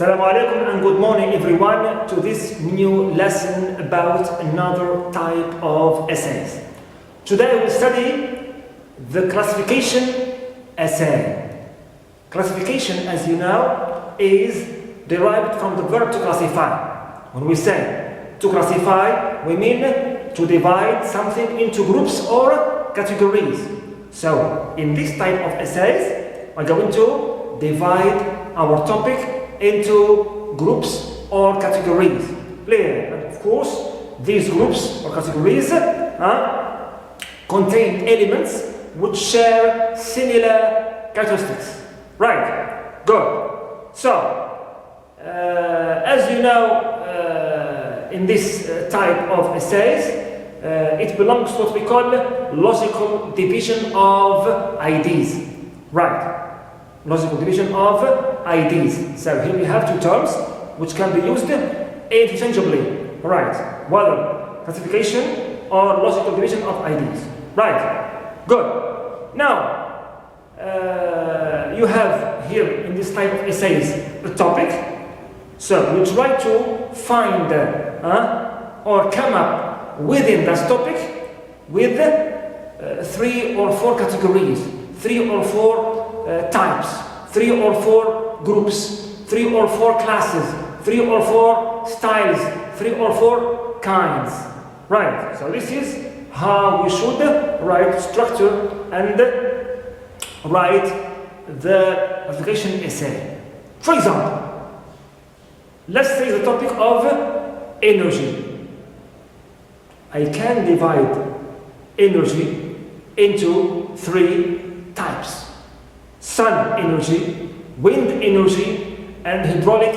Assalamu alaikum and good morning everyone to this new lesson about another type of essays. Today we'll study the classification essay. Classification, as you know, is derived from the verb to classify. When we say to classify, we mean to divide something into groups or categories. So, in this type of essays, we're going to divide our topic into groups or categories. Clear? And of course, these groups or categories contain elements which share similar characteristics. Right? Good. So, as you know, in this type of essays, it belongs to what we call logical division of ideas. Right? Logical division of ideas. So here we have two terms which can be used interchangeably. Right? Whether classification or logical division of ideas. Right? Good. Now, you have here in this type of essays a topic. So you try to find or come up within that topic with 3 or 4 categories, 3 or 4 types, 3 or 4 groups, 3 or 4 classes, 3 or 4 styles, 3 or 4 kinds. Right, so this is how we should write structure and write the application essay. For example, let's say the topic of energy. I can divide energy into 3 types. Sun energy, wind energy, and hydraulic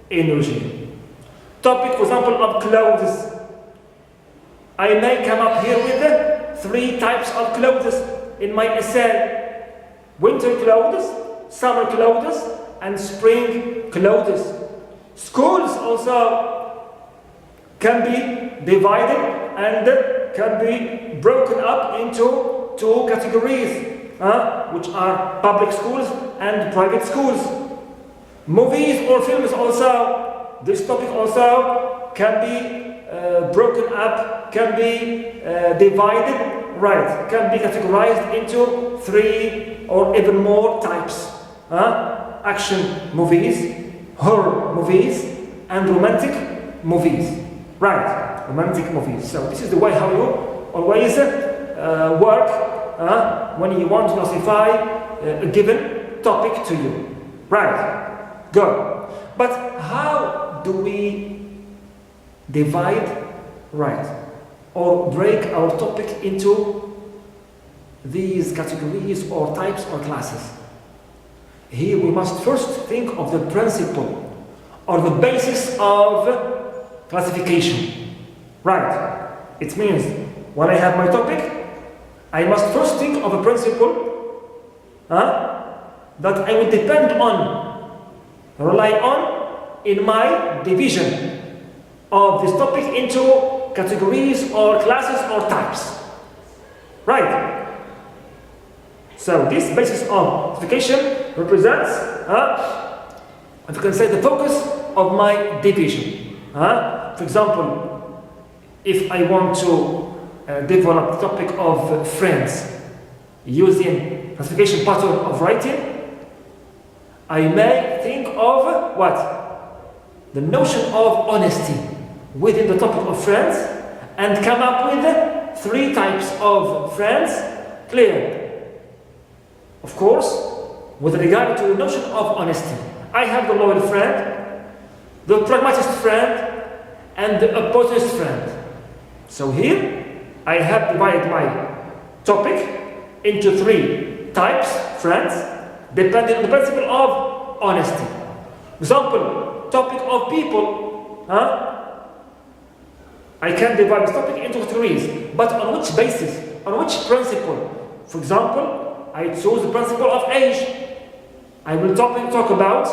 energy. Topic, for example, of clothes. I may come up here with 3 types of clothes in my essay. Winter clothes, summer clothes, and spring clothes. Schools also can be divided and can be broken up into 2 categories. Which are public schools and private schools. Movies or films also, this topic also can be broken up, can be divided, right, can be categorized into 3 or even more types. Action movies, horror movies, and romantic movies. Right, romantic movies. So this is the way how you always work when you want to classify a given topic to you. Right, good. But how do we divide, right, or break our topic into these categories or types or classes? Here we must first think of the principle or the basis of classification. Right, it means when I have my topic, I must first think of a principle that I will depend on, rely on in my division of this topic into categories or classes or types. Right? So this basis of classification represents, if you can say, the focus of my division. For example, if I want to develop the topic of friends using classification pattern of writing, I may think of what? The notion of honesty within the topic of friends and come up with 3 types of friends. Clear? Of course, with regard to the notion of honesty, I have the loyal friend, the pragmatist friend, and the opportunist friend. So here, I have divided my topic into 3 types, friends, depending on the principle of honesty. Example, topic of people, I can divide this topic into categories, but on which basis? On which principle? For example, I choose the principle of age. I will talk about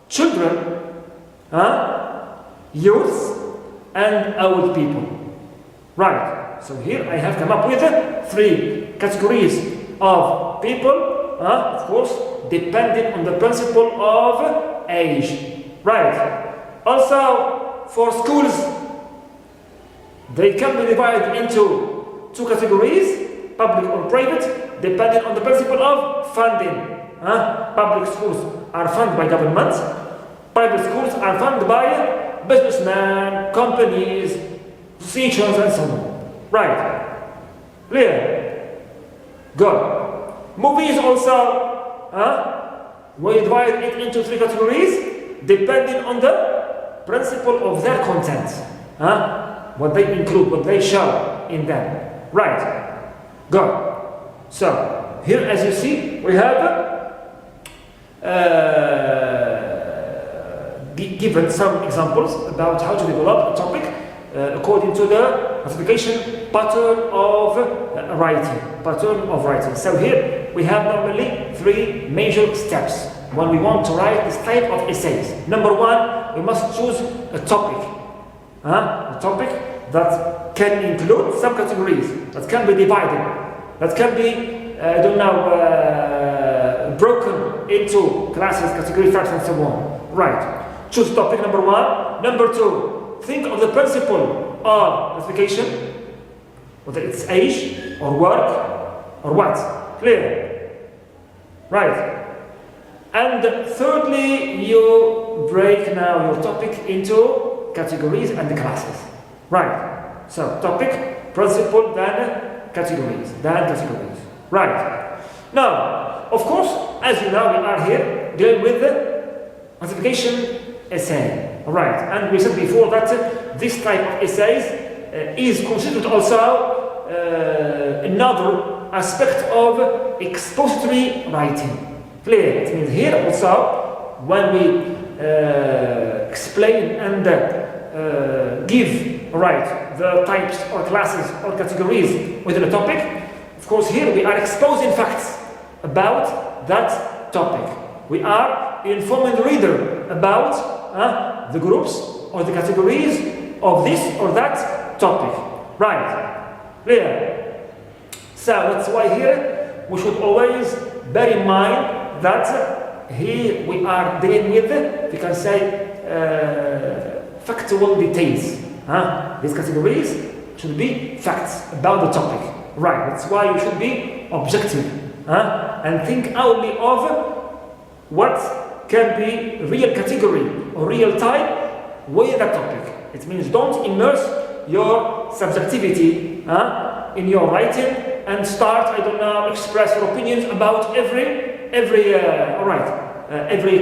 children, youth, and old people. Right. So here I have come up with 3 categories of people, of course, depending on the principle of age. Right. Also, for schools, they can be divided into two categories, public or private, depending on the principle of funding. Public schools are funded by government, private schools are funded by businessmen, companies, associations, and so on. Right. Clear? Good. Movies also, we divide it into three categories, depending on the principle of their content. What they include, what they show in them. Right. Good. So, here as you see, we have given some examples about how to develop a topic according to the classification pattern of writing. So here we have normally three major steps when we want to write this type of essays. Number one, we must choose a topic. A topic that can include some categories, that can be divided, that can be, broken into classes, categories, types, and so on. Right. Choose topic number one. Number two, think of the principle of classification, whether it's age or work or what. Clear? Right. And thirdly, you break now your topic into categories and classes. Right. So topic, principle, then categories. Right. Now, of course, as you know, we are here dealing with the classification essay. Right. And we said before that this type of essays is considered also another aspect of expository writing. Clear? It means here also, when we explain and give the types or classes or categories within a topic, of course here we are exposing facts about that topic. We are informing the reader about the groups or the categories of this or that topic. Right. Clear? So that's why here we should always bear in mind that here we are dealing with, we can say, factual details. These categories should be facts about the topic. Right. That's why you should be objective and think only of what can be real category or real type within that topic. It means don't immerse your subjectivity in your writing and start, express your opinions about every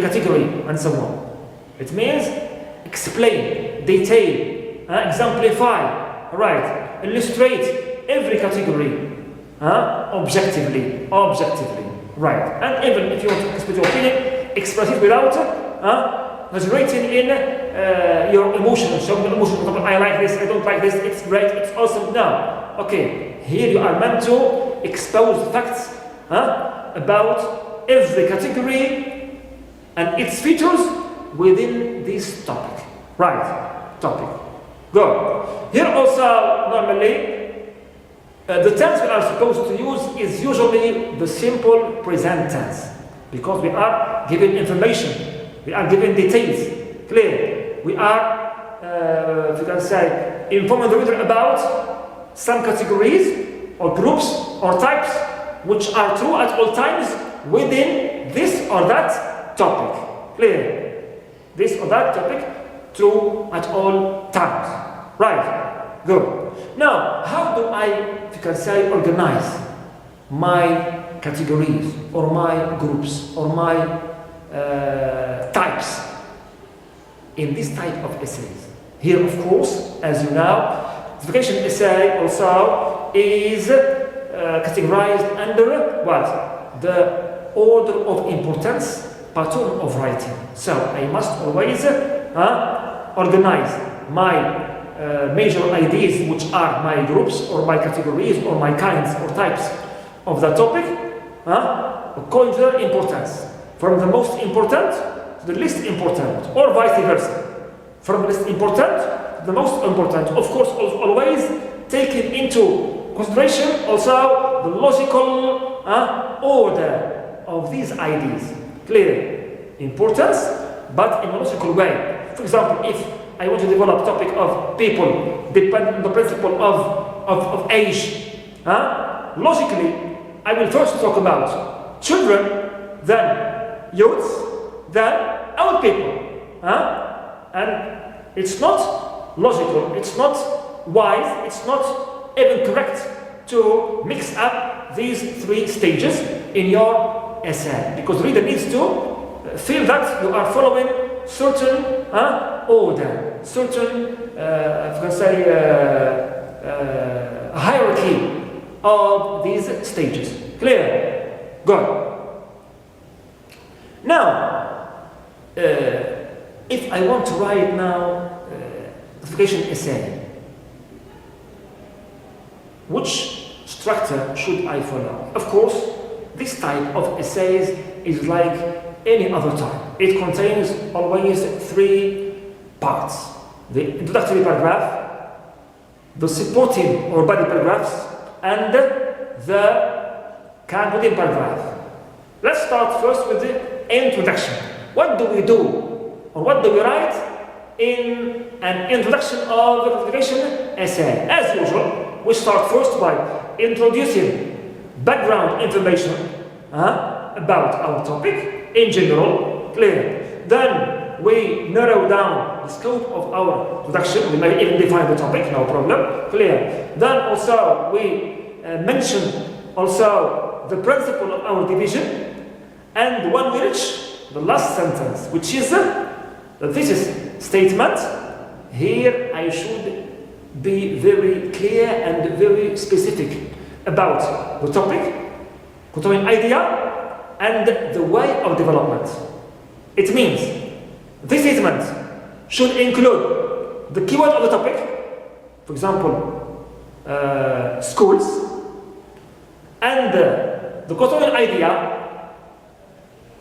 category and so on. It means explain, detail, exemplify, illustrate every category objectively, right. And even if you want to express your opinion, express it without exaggerating in your emotions. So I like this, I don't like this, it's great, it's awesome. No. Okay, here you are meant to expose facts about every category and its features within this topic. Right, topic. Good. Here also, normally, the tense we are supposed to use is usually the simple present tense, because we are giving information, we are giving details. Clear? We are, if you can say, informing the reader about some categories or groups or types which are true at all times within this or that topic. Clear? This or that topic true at all times. Right. Good. Now, how do I, if you can say, organize my categories or my groups or my types in this type of essays? Here, of course, as you know, classification essay also is categorized under what? The order of importance pattern of writing. So I must always organize my major ideas, which are my groups or my categories or my kinds or types of the topic, according to their importance, from the most important to the least important, or vice versa, from the least important to the most important. Of course, always taking into consideration also the logical order of these ideas. Clear? Importance, but in a logical way. For example, if I want to develop a topic of people depending on the principle of age, logically, I will first talk about children, then youths, then old people. And it's not logical, it's not wise, it's not even correct to mix up these three stages in your essay, because the reader needs to feel that you are following certain order, certain, hierarchy of these stages. Clear? Good. Now, if I want to write now classification essay, which structure should I follow? Of course, this type of essays is like any other type. It contains always three parts: the introductory paragraph, the supporting or body paragraphs, and the concluding paragraph. Let's start first with the introduction. What do we do, or what do we write in an introduction of a classification essay? As usual, we start first by introducing background information about our topic in general. Clear? Then we narrow down the scope of our introduction. We may even define the topic, no problem. Clear? Then also we mention also the principle of our division. And when we reach the last sentence, which is the thesis statement, here I should be very clear and very specific about the topic, controlling idea, and the way of development. It means this statement should include the keyword of the topic, for example, schools, and the controlling idea.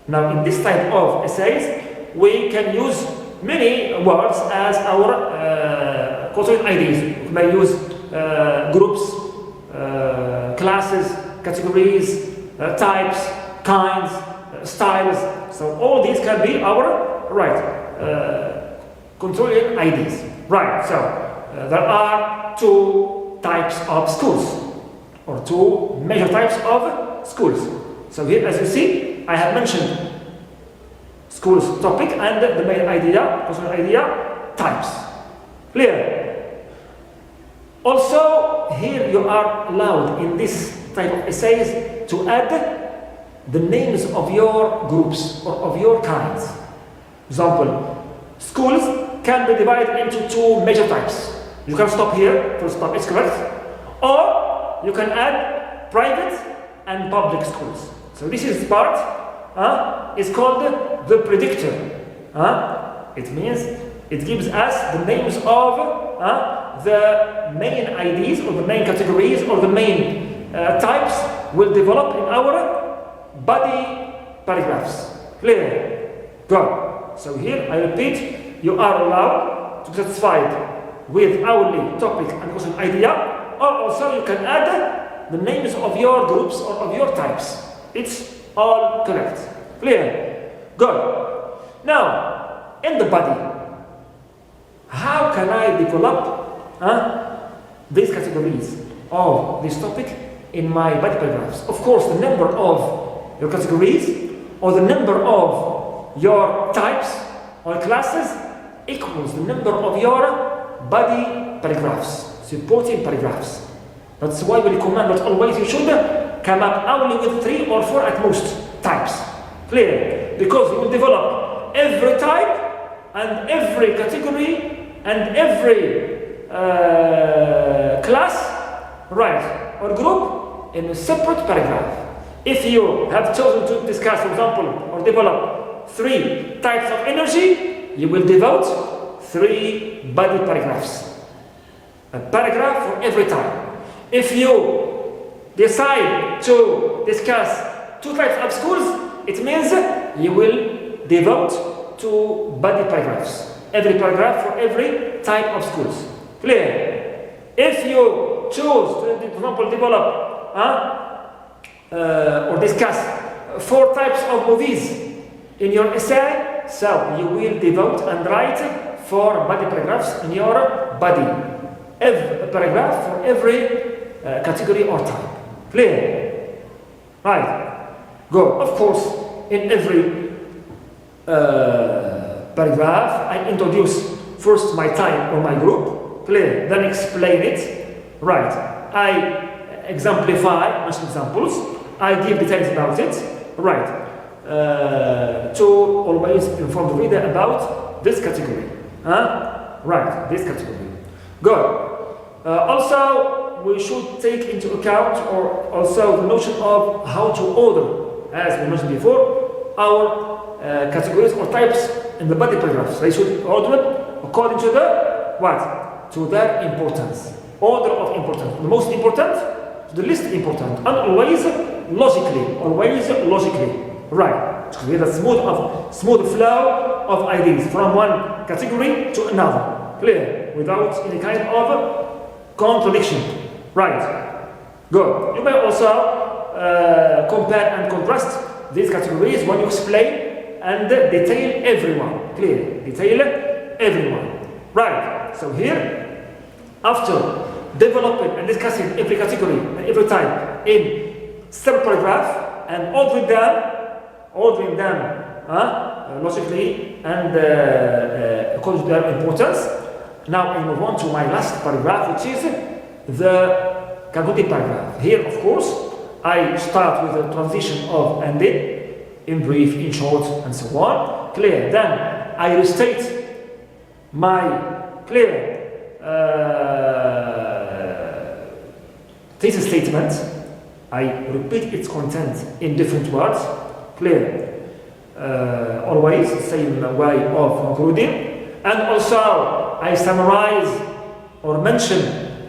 Now, in this type of essays, we can use many words as our controlling ideas. We may use groups, classes, categories, types, kinds, styles. So all these can be our controlling ideas. Right. So there are two types of schools, or two major types of schools. So here, as you see, I have mentioned school's topic and the main idea, controlling idea, types. Clear? Also, here you are allowed in this type of essays to add the names of your groups or of your kinds. Example, schools can be divided into two major types. You can stop here, full stop, it's correct. Or you can add private and public schools. So this is part, is called the predictor. It means it gives us the names of the main IDs or the main categories or the main types will develop in our body paragraphs. Clear? Good. So here I repeat, you are allowed to be satisfied with hourly topic and question idea, or also you can add the names of your groups or of your types. It's all correct. Clear? Good. Now, in the body, how can I develop these categories of this topic in my body paragraphs? Of course, the number of your categories or the number of your types or classes equals the number of your body paragraphs, supporting paragraphs. That's why we recommend that always you should come up only with 3 or 4 at most types. Clear? Because you will develop every type and every category and every class, or group in a separate paragraph. If you have chosen to discuss, for example, or develop 3 types of energy, you will devote 3 body paragraphs. A paragraph for every type. If you decide to discuss 2 types of schools, it means you will devote 2 body paragraphs. Every paragraph for every type of schools. Clear? If you choose to, for example, develop or discuss 4 types of movies in your essay, So you will devote and write 4 body paragraphs in your body. Every paragraph for every category or type. Clear? Right. Good. Of course, in every paragraph, I introduce first my type or my group. Clear? Then explain it. Right. I exemplify, mention examples. I give details about it. Right. To always inform the reader about this category. Right, this category. Good. Also, we should take into account or also the notion of how to order, as we mentioned before, our categories or types in the body paragraphs. They should order it according to the what? To their importance. Order of importance. The most important to the least important. And always logically. Always logically. Right. To create a smooth flow of ideas from one category to another. Clear. Without any kind of contradiction. Right. Good. You may also compare and contrast these categories when you explain and detail everyone. Clear. Detail everyone. Right. So here, after developing and discussing every category and every type in separate paragraph and ordering them logically and according to their importance. Now I move on to my last paragraph, which is the concluding paragraph. Here, of course, I start with the transition of and in brief, in short, and so on. Clear. Then I restate my clear thesis statement. I repeat its content in different words. Clear. Always the same way of concluding. And also I summarize or mention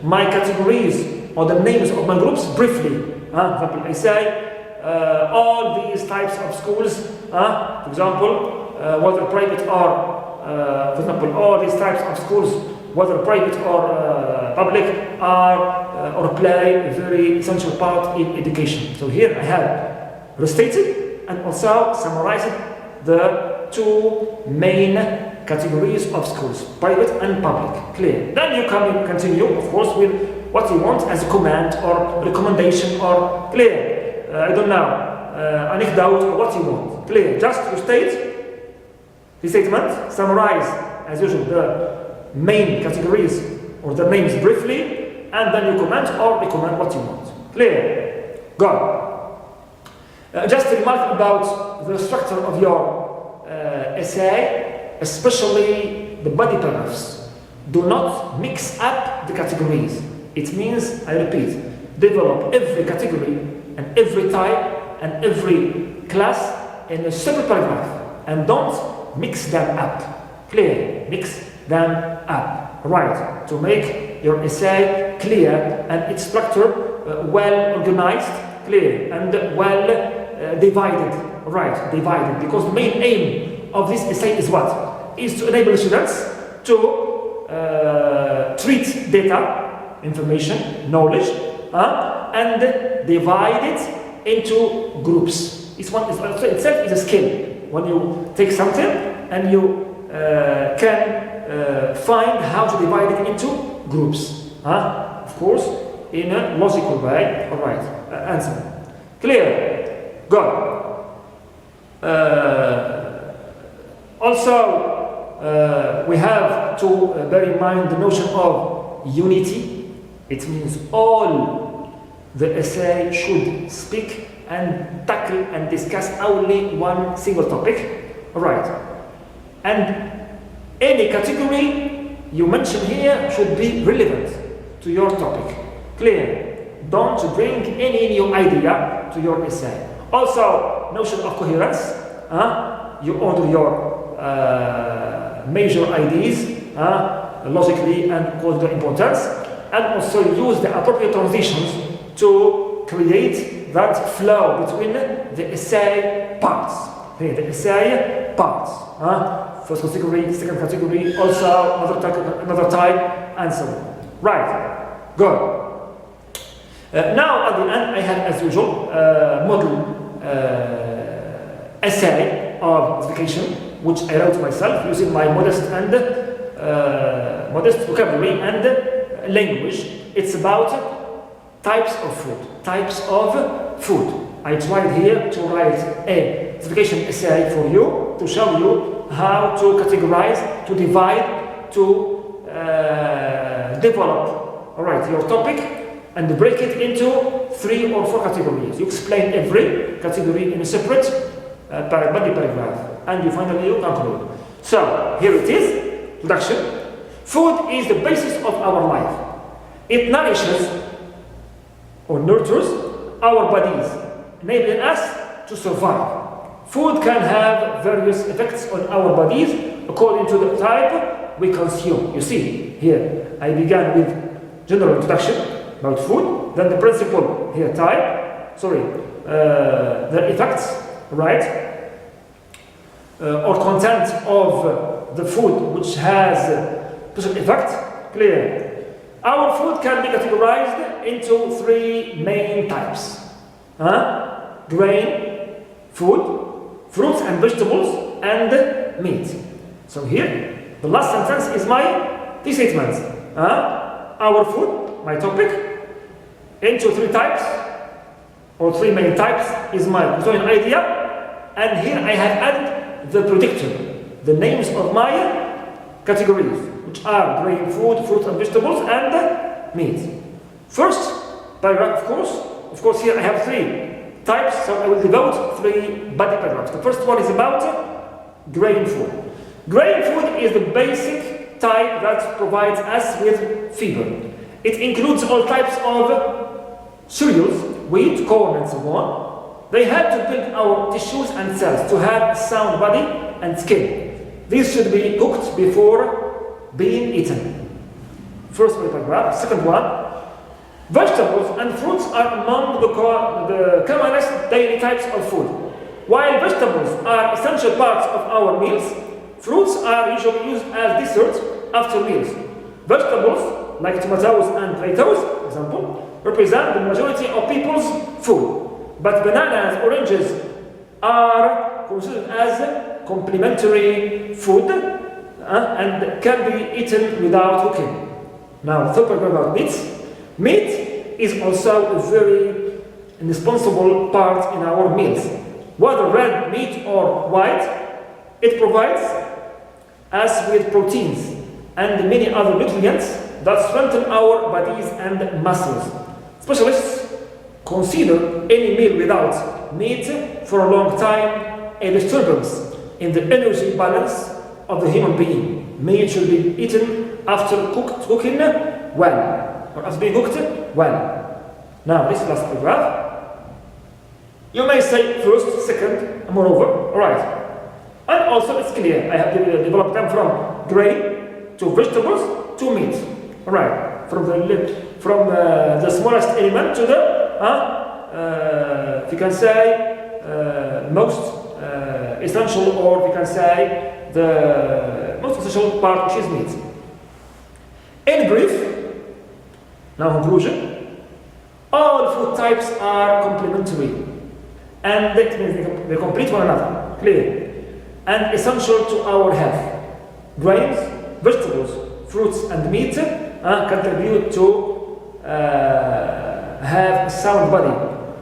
my categories or the names of my groups briefly. For example, I say all these types of schools, for example, whether private or, for example, all these types of schools, whether private or public, are or play a very essential part in education. So here I have restated and also summarized the 2 main categories of schools, private and public. Clear. Then you can continue, of course, with what you want as a command or recommendation or clear. I don't know, anecdote or what you want. Clear. Just to state the statement, summarize as usual the main categories or the names briefly, and then you comment or recommend what you want. Clear. Good. Just a remark about the structure of your essay, especially the body paragraphs. Do not mix up the categories. It means, I repeat, develop every category and every type and every class in a separate paragraph and don't mix them up. Clear. Mix them up. Right. To make your essay clear and its structure well organized, clear, and well divided. Right. Divided. Because the main aim of this essay is what? Is to enable students to treat data, information, knowledge, and divide it into groups. Itself is a skill. When you take something and you can find how to divide it into groups. Of course, in a logical way. All right. Answer. Clear. Good. Also, we have to bear in mind the notion of unity. It means all the essay should speak and tackle and discuss only one single topic. All right. And any category you mention here should be relevant to your topic. Clear. Don't bring any new idea to your essay. Also, notion of coherence. You order your major ideas logically and according to importance, and also use the appropriate transitions to create that flow between the essay parts. Okay, the essay parts. First category, second category, also another type, and so on. Right. Good. Now at the end I have, as usual, model essay of education. which I wrote myself using my modest vocabulary and language. It's about types of food. Types of food. I tried here to write a classification essay for you to show you how to categorize, to divide, to develop, all right, your topic and break it into 3 or 4 categories. You explain every category in a separate body paragraph, and you finally conclude. So here it is. Introduction. Food is the basis of our life. It nourishes or nurtures our bodies, enabling us to survive. Food can have various effects on our bodies according to the type we consume. You see, here I began with general introduction about food, then the principle here type, the effects, right, or content of the food which has special effect, clear. Our food can be categorized into 3 main types. Grain, food, fruits and vegetables, and meat. So here, the last sentence is my statement. Our food, my topic, into 3 types, or 3 main types, is my idea. And here I have added the predictor, the names of my categories, which are grain, food, fruit and vegetables, and meat. First paragraph, of course here I have 3 types, so I will devote 3 body paragraphs. The first one is about grain food. Grain food is the basic type that provides us with fiber. It includes all types of cereals, wheat, corn and so on. They help to build our tissues and cells to have a sound body and skin. These should be cooked before being eaten. First paragraph. Second one. Vegetables and fruits are among the commonest daily types of food. While vegetables are essential parts of our meals, fruits are usually used as desserts after meals. Vegetables, like tomatoes and potatoes, for example, represent the majority of people's food. But bananas, oranges are considered as complementary food and can be eaten without cooking. Now, third paragraph about meat. Meat is also a very indispensable part in our meals. Whether red meat or white, it provides us with proteins and many other nutrients that strengthen our bodies and muscles. Specialists consider any meal without meat for a long time a disturbance in the energy balance of the human being. Meat should be eaten after cooking well. Or as being cooked well. Now, this is last paragraph. You may say first, second, and moreover, alright. And also it's clear, I have developed them from grain to vegetables to meat. Alright, from the smallest element to the, if you can say, most essential, or if you can say, the most essential part, which is meat. In brief, now conclusion, all food types are complementary and that means they complete one another, clear, and essential to our health. Grains, vegetables, fruits and meat contribute to have a sound body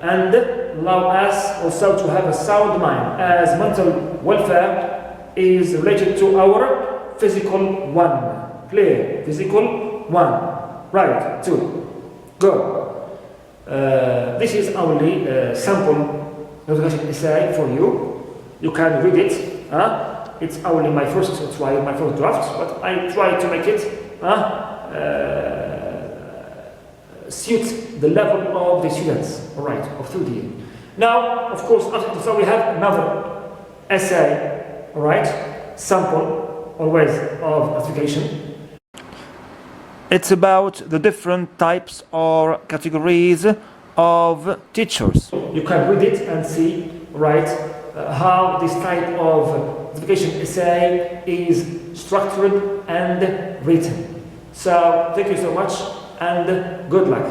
and allow us also to have a sound mind, as mental welfare is related to our physical one. Clear, physical one. Right, 2. Go. This is only a sample notification essay for you. You can read it. It's only my first try, my first draft, but I try to make it suit the level of the students, alright, of 3D. Now, of course, so we have another essay, alright, sample, always, of classification. It's about the different types or categories of teachers. You can read it and see, right, how this type of classification essay is structured and written. So, thank you so much and good luck.